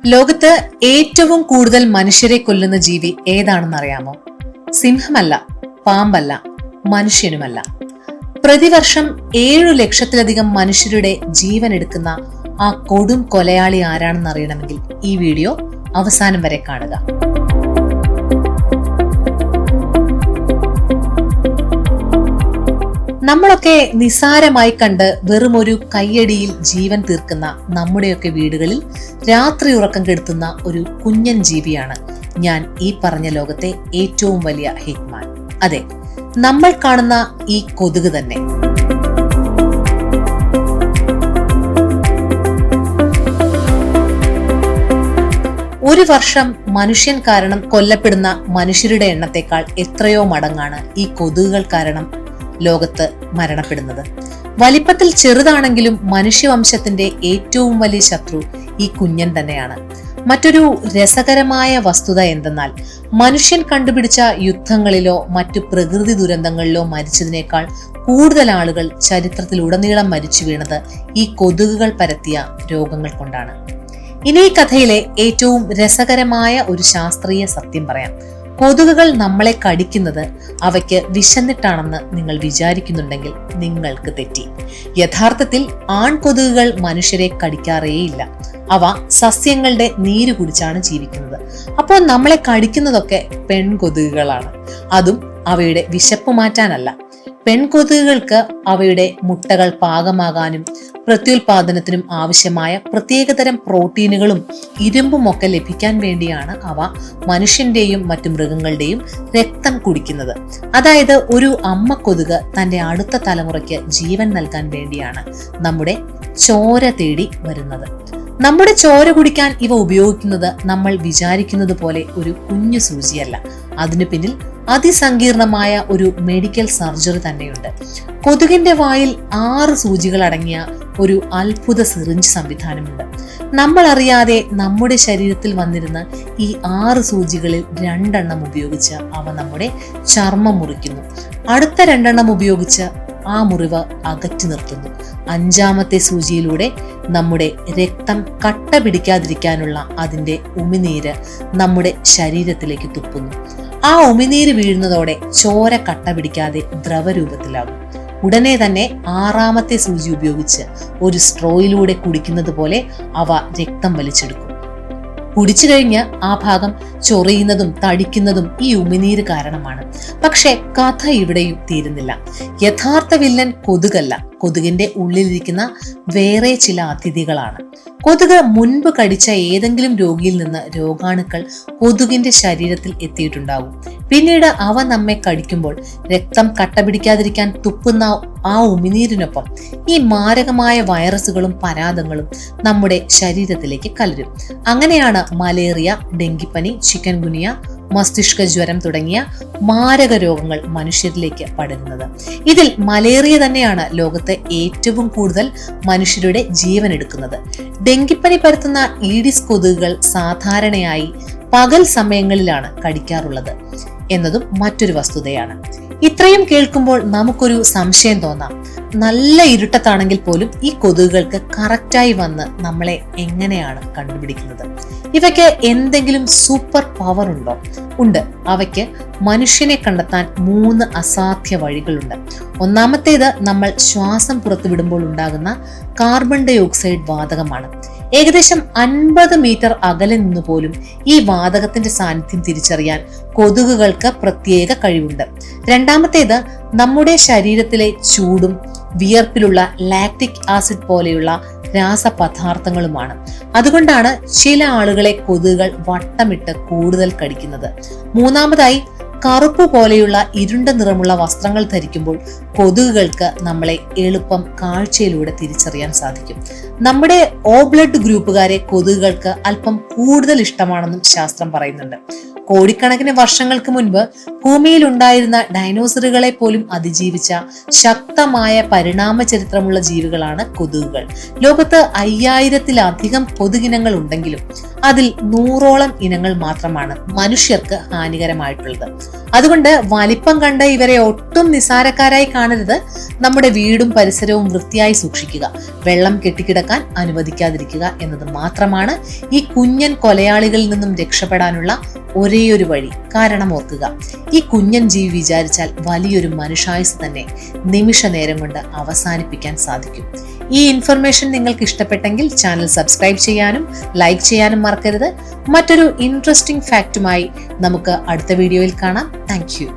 ലോകത്ത് ഏറ്റവും കൂടുതൽ മനുഷ്യരെ കൊല്ലുന്ന ജീവി ഏതാണെന്നറിയാമോ? സിംഹമല്ല, പാമ്പല്ല, മനുഷ്യനുമല്ല. പ്രതിവർഷം 7 ലക്ഷത്തിലധികം മനുഷ്യരുടെ ജീവൻ എടുക്കുന്ന ആ കൊടും കൊലയാളി ആരാണെന്ന് അറിയണമെങ്കിൽ ഈ വീഡിയോ അവസാനം വരെ കാണുക. നമ്മളൊക്കെ നിസാരമായി കണ്ട് വെറും ഒരു കയ്യടിയിൽ ജീവൻ തീർക്കുന്ന നമ്മുടെയൊക്കെ വീടുകളിൽ രാത്രി ഉറക്കം കെടുത്തുന്ന ഒരു കുഞ്ഞൻ ജീവിയാണ് ഞാൻ ഈ പറഞ്ഞ ലോകത്തെ ഏറ്റവും വലിയ ഹിറ്റ്മാൻ. അതെ, നമ്മൾ കാണുന്ന ഈ കൊതുക് തന്നെ. ഒരു വർഷം മനുഷ്യൻ കാരണം കൊല്ലപ്പെടുന്ന മനുഷ്യരുടെ എണ്ണത്തെക്കാൾ എത്രയോ മടങ്ങാണ് ഈ കൊതുകുകൾ കാരണം ലോകത്ത് മരണപ്പെടുന്നത്. വലിപ്പത്തിൽ ചെറുതാണെങ്കിലും മനുഷ്യവംശത്തിന്റെ ഏറ്റവും വലിയ ശത്രു ഈ കുഞ്ഞൻ തന്നെയാണ്. മറ്റൊരു രസകരമായ വസ്തുത എന്തെന്നാൽ, മനുഷ്യൻ കണ്ടുപിടിച്ച യുദ്ധങ്ങളിലോ മറ്റു പ്രകൃതി ദുരന്തങ്ങളിലോ മരിച്ചതിനേക്കാൾ കൂടുതൽ ആളുകൾ ചരിത്രത്തിലുടനീളം മരിച്ചു വീണത് ഈ കൊതുകുകൾ പരത്തിയ രോഗങ്ങൾ കൊണ്ടാണ്. ഇനി ഈ കഥയിലെ ഏറ്റവും രസകരമായ ഒരു ശാസ്ത്രീയ സത്യം പറയാം. കൊതുകുകൾ നമ്മളെ കടിക്കുന്നത് അവയ്ക്ക് വിശന്നിട്ടാണെന്ന് നിങ്ങൾ വിചാരിക്കുന്നുണ്ടെങ്കിൽ നിങ്ങൾക്ക് തെറ്റി. യഥാർത്ഥത്തിൽ ആൺകൊതുകുകൾ മനുഷ്യരെ കടിക്കാറേയില്ല. അവ സസ്യങ്ങളുടെ നീര് കുടിച്ചാണ് ജീവിക്കുന്നത്. അപ്പോൾ നമ്മളെ കടിക്കുന്നതൊക്കെ പെൺകൊതുകുകളാണ്. അതും അവയുടെ വിശപ്പ് മാറ്റാനല്ല. പെൺകൊതുകുകൾക്ക് അവയുടെ മുട്ടകൾ പാകമാകാനും പ്രത്യുൽപാദനത്തിനും ആവശ്യമായ പ്രത്യേകതരം പ്രോട്ടീനുകളും ഇരുമ്പും ഒക്കെ ലഭിക്കാൻ വേണ്ടിയാണ് അവ മനുഷ്യന്റെയും മറ്റു മൃഗങ്ങളുടെയും രക്തം കുടിക്കുന്നത്. അതായത് ഒരു അമ്മ കൊതുക് തന്റെ അടുത്ത തലമുറയ്ക്ക് ജീവൻ നൽകാൻ വേണ്ടിയാണ് നമ്മുടെ ചോര തേടി വരുന്നത്. നമ്മുടെ ചോര കുടിക്കാൻ ഇവ ഉപയോഗിക്കുന്നത് നമ്മൾ വിചാരിക്കുന്നത് പോലെ ഒരു കുഞ്ഞു സൂചിയല്ല. അതിനു പിന്നിൽ അതിസങ്കീർണമായ ഒരു മെഡിക്കൽ സർജറി തന്നെയുണ്ട്. കൊതുകിന്റെ വായിൽ 6 സൂചികൾ അടങ്ങിയ ഒരു അത്ഭുത സിറിഞ്ച് സംവിധാനമുണ്ട്. നമ്മൾ അറിയാതെ നമ്മുടെ ശരീരത്തിൽ വന്നിരുന്ന ഈ 6 സൂചികളിൽ 2 ഉപയോഗിച്ച് അവ നമ്മുടെ ചർമ്മം മുറിക്കുന്നു. അടുത്ത 2 ഉപയോഗിച്ച് ആ മുറിവ് അകറ്റി നിർത്തുന്നു. 5ാമത്തെ സൂചിയിലൂടെ നമ്മുടെ രക്തം കട്ട പിടിക്കാതിരിക്കാനുള്ള അതിന്റെ ഉമിനീര് നമ്മുടെ ശരീരത്തിലേക്ക് തുപ്പുന്നു. ആ ഉമിനീര് വീഴുന്നതോടെ ചോര കട്ട പിടിക്കാതെ ദ്രവരൂപത്തിലാകും. ഉടനെ തന്നെ 6ാമത്തെ സൂചി ഉപയോഗിച്ച് ഒരു സ്ട്രോയിലൂടെ കുടിക്കുന്നത് പോലെ അവ രക്തം വലിച്ചെടുക്കും. കുടിച്ചു കഴിഞ്ഞ് ആ ഭാഗം ചൊറിയുന്നതും തടിക്കുന്നതും ഈ ഉമിനീര് കാരണമാണ്. പക്ഷെ കഥ ഇവിടെയും തീരുന്നില്ല. യഥാർത്ഥ വില്ലൻ കൊതുകല്ല, കൊതുകിന്റെ ഉള്ളിലിരിക്കുന്ന വേറെ ചില അതിഥികളാണ്. കൊതുക് മുൻപ് കടിച്ച ഏതെങ്കിലും രോഗിയിൽ നിന്ന് രോഗാണുക്കൾ കൊതുകിന്റെ ശരീരത്തിൽ എത്തിയിട്ടുണ്ടാകും. പിന്നീട് അവ നമ്മെ കടിക്കുമ്പോൾ രക്തം കട്ട പിടിക്കാതിരിക്കാൻ തുപ്പുന്ന ആ ഉമിനീരിനൊപ്പം ഈ മാരകമായ വൈറസുകളും പരാതങ്ങളും നമ്മുടെ ശരീരത്തിലേക്ക് കലരും. അങ്ങനെയാണ് മലേറിയ, ഡെങ്കിപ്പനി, ചിക്കൻ ഗുനിയ, മസ്തിഷ്ക ജ്വരം തുടങ്ങിയ മാരക രോഗങ്ങൾ മനുഷ്യരിലേക്ക് പടരുന്നത്. ഇതിൽ മലേറിയ തന്നെയാണ് ലോകത്തെ ഏറ്റവും കൂടുതൽ മനുഷ്യരുടെ ജീവൻ എടുക്കുന്നത്. ഡെങ്കിപ്പനി പരത്തുന്ന ഈഡിസ് കൊതുകുകൾ സാധാരണയായി പകൽ സമയങ്ങളിലാണ് കടിക്കാറുള്ളത് എന്നതും മറ്റൊരു വസ്തുതയാണ്. ഇത്രയും കേൾക്കുമ്പോൾ നമുക്കൊരു സംശയം തോന്നാം. നല്ല ഇരുട്ടത്താണെങ്കിൽ പോലും ഈ കൊതുകുകൾക്ക് കറക്റ്റായി വന്ന് നമ്മളെ എങ്ങനെയാണ് കണ്ടുപിടിക്കുന്നത്? ഇവയ്ക്ക് എന്തെങ്കിലും സൂപ്പർ പവർ ഉണ്ടോ? ഉണ്ട്. അവയ്ക്ക് മനുഷ്യനെ കണ്ടെത്താൻ 3 അസാധ്യ വഴികളുണ്ട്. ഒന്നാമത്തേത് നമ്മൾ ശ്വാസം പുറത്തുവിടുമ്പോൾ ഉണ്ടാകുന്ന കാർബൺ ഡൈ ഓക്സൈഡ് വാതകമാണ്. ഏകദേശം 50 മീറ്റർ അകലെ നിന്ന് പോലും ഈ വാതകത്തിന്റെ സാന്നിധ്യം തിരിച്ചറിയാൻ കൊതുകുകൾക്ക് പ്രത്യേക കഴിവുണ്ട്. രണ്ടാമത്തേത് നമ്മുടെ ശരീരത്തിലെ ചൂടും വിയർപ്പിലുള്ള ലാക്റ്റിക് ആസിഡ് പോലെയുള്ള രാസപദാർത്ഥങ്ങളുമാണ്. അതുകൊണ്ടാണ് ചില ആളുകളെ കൊതുകുകൾ വട്ടമിട്ട് കൂടുതൽ കടിക്കുന്നത്. മൂന്നാമതായി, കറുപ്പ് പോലെയുള്ള ഇരുണ്ട നിറമുള്ള വസ്ത്രങ്ങൾ ധരിക്കുമ്പോൾ കൊതുകുകൾക്ക് നമ്മളെ എളുപ്പം കാഴ്ചയിലൂടെ തിരിച്ചറിയാൻ സാധിക്കും. നമ്മുടെ O ബ്ലഡ് ഗ്രൂപ്പുകാരെ കൊതുകുകൾക്ക് അല്പം കൂടുതൽ ഇഷ്ടമാണെന്നും ശാസ്ത്രം പറയുന്നുണ്ട്. കോടിക്കണക്കിന് വർഷങ്ങൾക്ക് മുൻപ് ഭൂമിയിൽ ഉണ്ടായിരുന്ന ഡൈനോസറുകളെ പോലും അതിജീവിച്ച ശക്തമായ പരിണാമ ചരിത്രമുള്ള ജീവികളാണ് കൊതുകുകൾ. ലോകത്ത് 5000-ത്തിലധികം കൊതുകിനങ്ങൾ ഉണ്ടെങ്കിലും അതിൽ 100ഓളം ഇനങ്ങൾ മാത്രമാണ് മനുഷ്യർക്ക് ഹാനികരമായിട്ടുള്ളത്. അതുകൊണ്ട് വലിപ്പം കണ്ട് ഇവരെ ഒട്ടും നിസാരക്കാരായി കാണരുത്. നമ്മുടെ വീടും പരിസരവും വൃത്തിയായി സൂക്ഷിക്കുക, വെള്ളം കെട്ടിക്കിടക്കാൻ അനുവദിക്കാതിരിക്കുക എന്നത് മാത്രമാണ് ഈ കുഞ്ഞൻ കൊലയാളികളിൽ നിന്നും രക്ഷപ്പെടാനുള്ള ഒരേയൊരു വഴി. കാരണം ഓർക്കുക, ഈ കുഞ്ഞൻ ജീവി വിചാരിച്ചാൽ വലിയൊരു മനുഷ്യായുസ് തന്നെ നിമിഷ നേരം കൊണ്ട് അവസാനിപ്പിക്കാൻ സാധിക്കും. ഈ ഇൻഫർമേഷൻ നിങ്ങൾക്ക് ഇഷ്ടപ്പെട്ടെങ്കിൽ ചാനൽ സബ്സ്ക്രൈബ് ചെയ്യാനും ലൈക്ക് ചെയ്യാനും മറക്കരുത്. മറ്റൊരു ഇൻട്രസ്റ്റിംഗ് ഫാക്റ്റുമായി നമുക്ക് അടുത്ത വീഡിയോയിൽ കാണാം. Thank you.